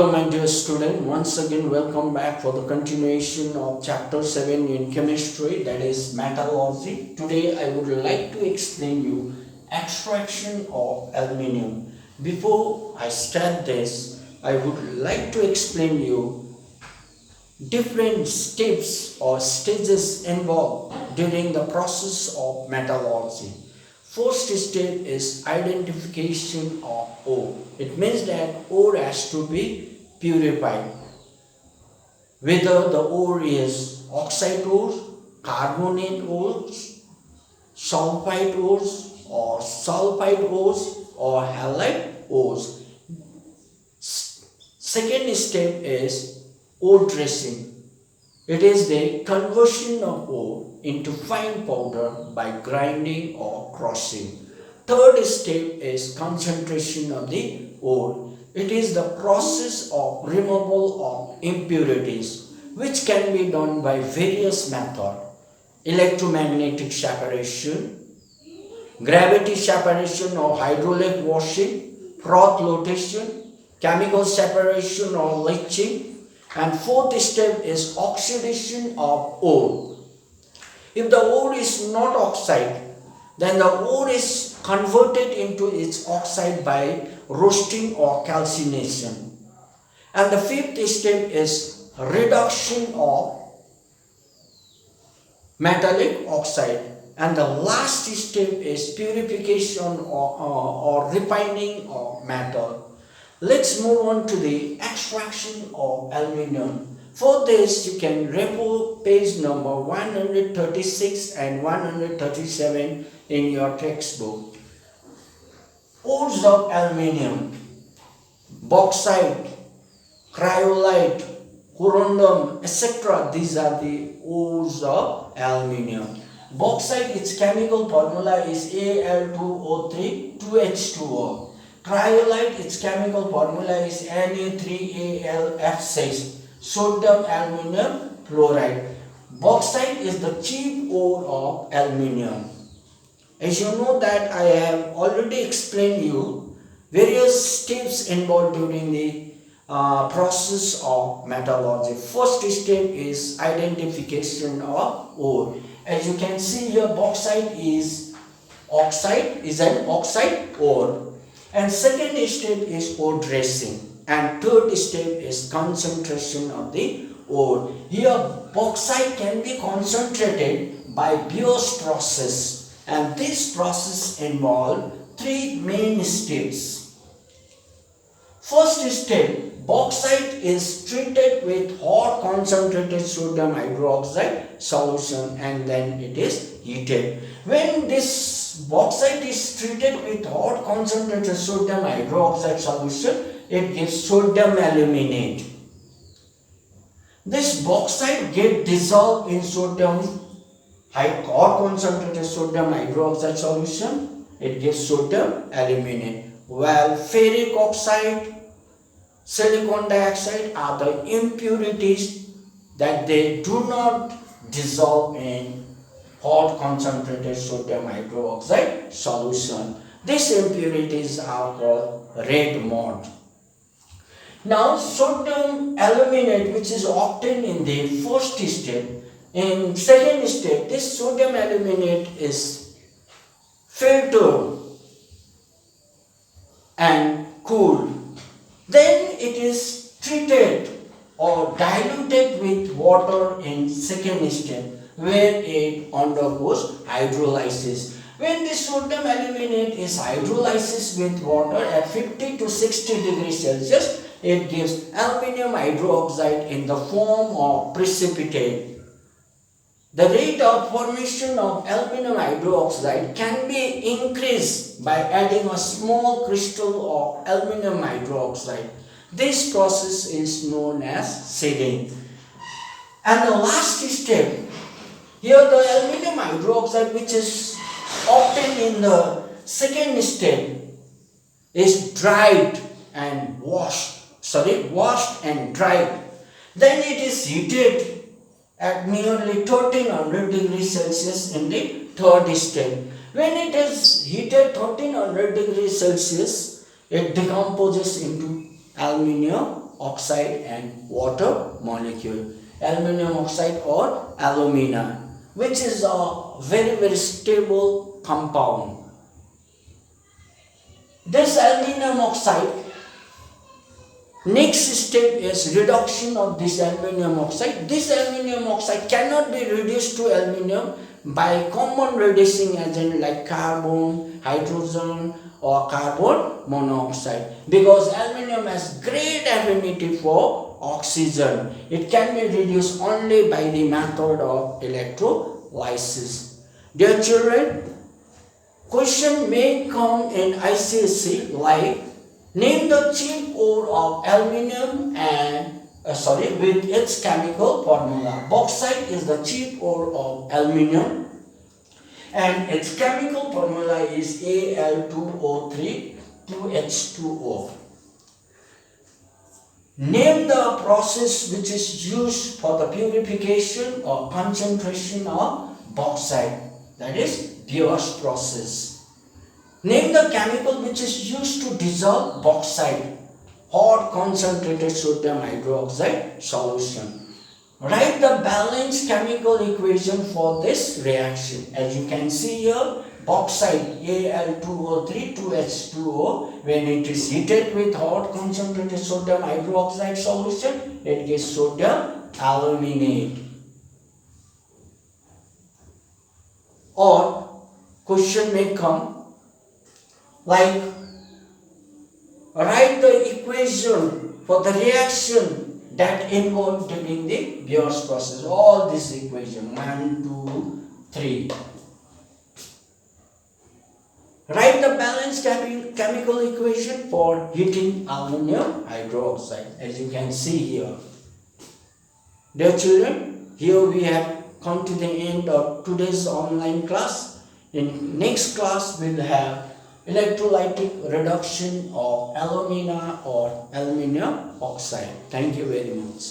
Hello, my dear student. Once again, welcome back for the continuation of chapter 7 in chemistry, that is metallurgy. Today, I would like to explain you extraction of aluminium. Before I start this, I would like to explain you different steps or stages involved during the process of metallurgy. First step is identification of ore. It means that ore has to be purified. Whether the ore is oxide ores, carbonate ores, sulfide ores, or sulfide ores, or halide ores. Second step is ore dressing. It is the conversion of ore into fine powder by grinding or crushing. Third step is concentration of the ore. It is the process of removal of impurities, which can be done by various methods: electromagnetic separation, gravity separation or hydraulic washing, froth flotation, chemical separation or leaching, and fourth step is oxidation of ore. If the ore is not oxide, then the ore is converted into its oxide by roasting or calcination. And the fifth step is reduction of metallic oxide. And the last step is purification or refining of metal. Let's move on to the extraction of aluminium. For this, you can refer page number 136 and 137 in your textbook. Ores of aluminium: bauxite, cryolite, corundum, etc. These are the ores of aluminium. Bauxite, its chemical formula is Al2O3 2H2O. Cryolite, its chemical formula is Na3Al6, sodium aluminum fluoride. Bauxite is the chief ore of aluminium. As you know that I have already explained you various steps involved during the process of metallurgy. First step is identification of ore. As you can see here, bauxite is an oxide ore. And second step is ore dressing. And third step is concentration of the ore. Here, bauxite can be concentrated by Bio's process. And this process involves three main steps. First step, bauxite is treated with hot concentrated sodium hydroxide solution and then it is heated. When this bauxite is treated with hot concentrated sodium hydroxide solution, it gives sodium aluminate. This bauxite gets dissolved in hot concentrated sodium hydroxide solution, it gives sodium aluminate. While ferric oxide, silicon dioxide are the impurities that they do not dissolve in hot concentrated sodium hydroxide solution. These impurities are called red mud. Now, sodium aluminate, which is obtained in the first step, in second step, this sodium aluminate is filtered and cooled. Then it is treated or diluted with water in second step, where it undergoes hydrolysis. When the sodium aluminate is hydrolyzed with water at 50 to 60 degrees Celsius, it gives aluminium hydroxide in the form of precipitate. The rate of formation of aluminium hydroxide can be increased by adding a small crystal of aluminium hydroxide. This process is known as seeding. And the last step, here the aluminium hydroxide which is obtained in the second step is dried and washed and dried. Then it is heated at nearly 1300 degrees Celsius in the third step. When it is heated 1300 degrees Celsius, it decomposes into aluminium oxide and water molecule. Aluminium oxide or alumina, which is a very stable compound. This aluminium oxide, next step is reduction of this aluminium oxide. This aluminium oxide cannot be reduced to aluminium by common reducing agent like carbon, hydrogen or carbon monoxide, because aluminium has great affinity for oxygen. It can be reduced only by the method of electrolysis. Dear children, question may come in ICSE like, name the chief ore of aluminium and with its chemical formula. Bauxite is the chief ore of aluminium and its chemical formula is Al2O3 2H2O. Name the process which is used for the purification or concentration of bauxite, that is Beer's process. Name the chemical which is used to dissolve bauxite, hot concentrated sodium hydroxide solution. Write the balanced chemical equation for this reaction. As you can see here, bauxite Al2O3 2H2O, when it is heated with hot concentrated sodium hydroxide solution, it gives sodium aluminate. Or question may come like, write the equation for the reaction that involved during the Beer's process. All this equation 1, 2, 3. Write the balanced chemical equation for heating aluminum hydroxide, as you can see here. Dear children, here we have come to the end of today's online class. In next class, we will have electrolytic reduction of alumina or aluminium oxide. Thank you very much.